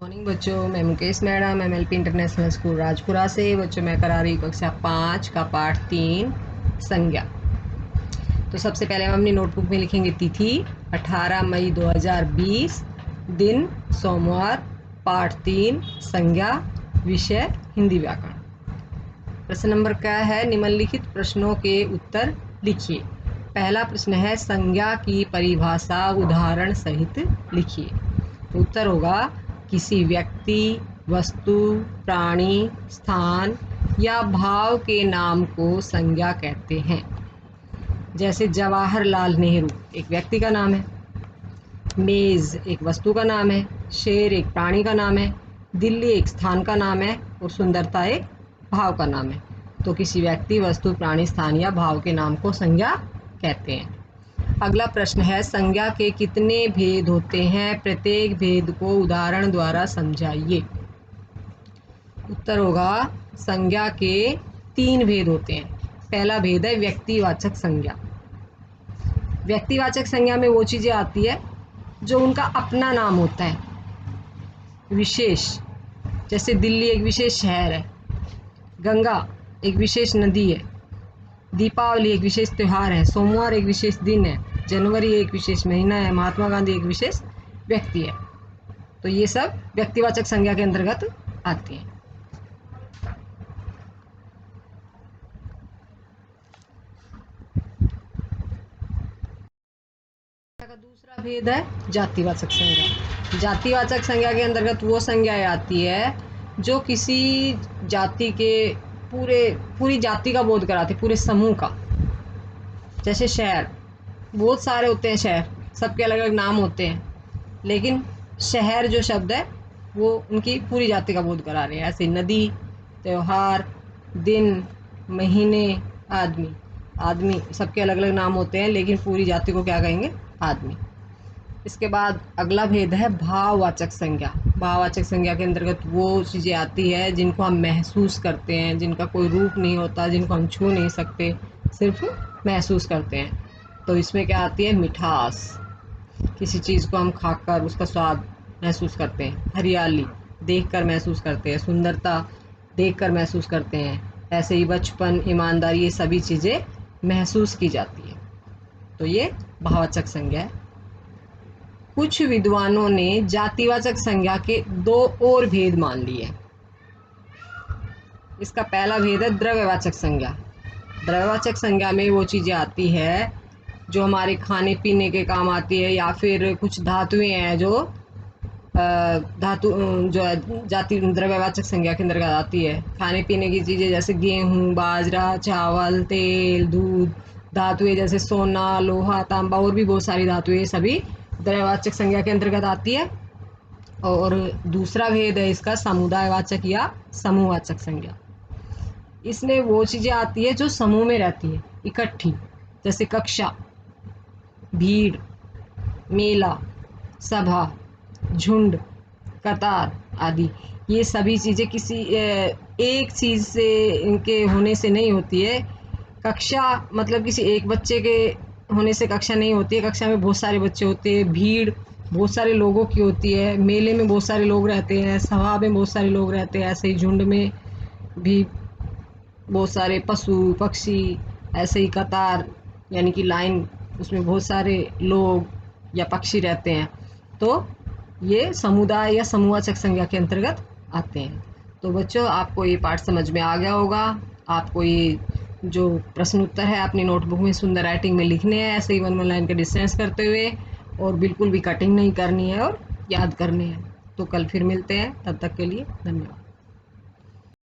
Morning बच्चों, मैं Mukesh madam MLP international school Rajpura से। बच्चों मैं करा रही कक्षा 5 का पाठ 3 संज्ञा। तो सबसे पहले हम अपनी नोटबुक में लिखेंगे तिथि 18 मई 2020, दिन सोमवार, पाठ 3 संज्ञा, विषय हिंदी व्याकरण। प्रश्न नंबर क्या है? निम्नलिखित प्रश्नों के उत्तर लिखिए। पहला प्रश्न है संज्ञा की परिभाषा उदाहरण सहित लिखिए। तो उत्तर होगा किसी व्यक्ति, वस्तु, प्राणी, स्थान या भाव के नाम को संज्ञा कहते हैं। जैसे जवाहरलाल नेहरू एक व्यक्ति का नाम है, मेज़ एक वस्तु का नाम है, शेर एक प्राणी का नाम है, दिल्ली एक स्थान का नाम है और सुंदरता एक भाव का नाम है। तो किसी व्यक्ति, वस्तु, प्राणी, स्थान या भाव के नाम को संज्ञा कहते हैं। अगला प्रश्न है संज्ञा के कितने भेद होते हैं? प्रत्येक भेद को उदाहरण द्वारा समझाइए। उत्तर होगा संज्ञा के 3 भेद होते हैं। पहला भेद है व्यक्तिवाचक संज्ञा। व्यक्तिवाचक संज्ञा में वो चीज़ें आती है जो उनका अपना नाम होता है, विशेष। जैसे दिल्ली एक विशेष शहर है, गंगा एक विशेष नदी है, दीपावली एक विशेष त्यौहार है, सोमवार एक विशेष दिन है, जनवरी एक विशेष महीना है, महात्मा गांधी एक विशेष व्यक्ति है। तो ये सब व्यक्तिवाचक संज्ञा के अंतर्गत आती हैं। का दूसरा भेद है जातिवाचक संज्ञा। जातिवाचक संज्ञा के अंतर्गत वो संज्ञाएं आती है जो किसी जाति के पूरी जाति का बोध कराती, पूरे समूह का। जैसे शहर, बहुत सारे होते हैं शहर, सबके अलग अलग नाम होते हैं, लेकिन शहर जो शब्द है वो उनकी पूरी जाति का बोध करा रहे हैं। ऐसे नदी, त्यौहार, दिन, महीने, आदमी सबके अलग अलग नाम होते हैं, लेकिन पूरी जाति को क्या कहेंगे? आदमी। इसके बाद अगला भेद है भाववाचक संज्ञा। भाववाचक संज्ञा के अंतर्गत वो चीज़ें आती है जिनको हम महसूस करते हैं, जिनका कोई रूप नहीं होता, जिनको हम छू नहीं सकते, सिर्फ महसूस करते हैं। तो इसमें क्या आती है? मिठास, किसी चीज़ को हम खाकर उसका स्वाद महसूस करते हैं। हरियाली देखकर महसूस करते हैं, सुंदरता देखकर महसूस करते हैं। ऐसे ही बचपन, ईमानदारी, ये सभी चीज़ें महसूस की जाती है। तो ये भाववाचक संज्ञा है। कुछ विद्वानों ने जातिवाचक संज्ञा के 2 और भेद मान लिए। इसका पहला भेद है द्रव्यवाचक संज्ञा। द्रव्यवाचक संज्ञा में वो चीज़ें आती है जो हमारे खाने पीने के काम आती है, या फिर कुछ धातुएं हैं जो धातु जो है जाति द्रव्यवाचक संज्ञा के अंतर्गत आती है। खाने पीने की चीज़ें जैसे गेहूँ, बाजरा, चावल, तेल, दूध। धातुएं जैसे सोना, लोहा, तांबा और भी बहुत सारी धातुएं, सभी द्रव्यवाचक संज्ञा के अंतर्गत आती है। और दूसरा भेद है इसका समुदायवाचक या समूहवाचक संज्ञा। इसमें वो चीज़ें आती है जो समूह में रहती है, इकट्ठी। जैसे कक्षा, भीड़, मेला, सभा, झुंड, कतार आदि। ये सभी चीज़ें किसी एक चीज़ से इनके होने से नहीं होती है। कक्षा मतलब किसी एक बच्चे के होने से कक्षा नहीं होती है। कक्षा में बहुत सारे बच्चे होते हैं। भीड़ बहुत सारे लोगों की होती है। मेले में बहुत सारे लोग रहते हैं। सभा में बहुत सारे लोग रहते हैं। ऐसे ही झुंड में भी बहुत सारे पशु पक्षी, ऐसे ही कतार यानी कि लाइन, उसमें बहुत सारे लोग या पक्षी रहते हैं। तो ये समुदाय या समूहवाचक संज्ञा के अंतर्गत आते हैं। तो बच्चों आपको ये पाठ समझ में आ गया होगा। आपको ये जो प्रश्न उत्तर है अपनी नोटबुक में सुंदर राइटिंग में लिखने हैं, ऐसे ही 1 लाइन के डिस्टेंस करते हुए, और बिल्कुल भी कटिंग नहीं करनी है और याद करने हैं। तो कल फिर मिलते हैं, तब तक के लिए धन्यवाद।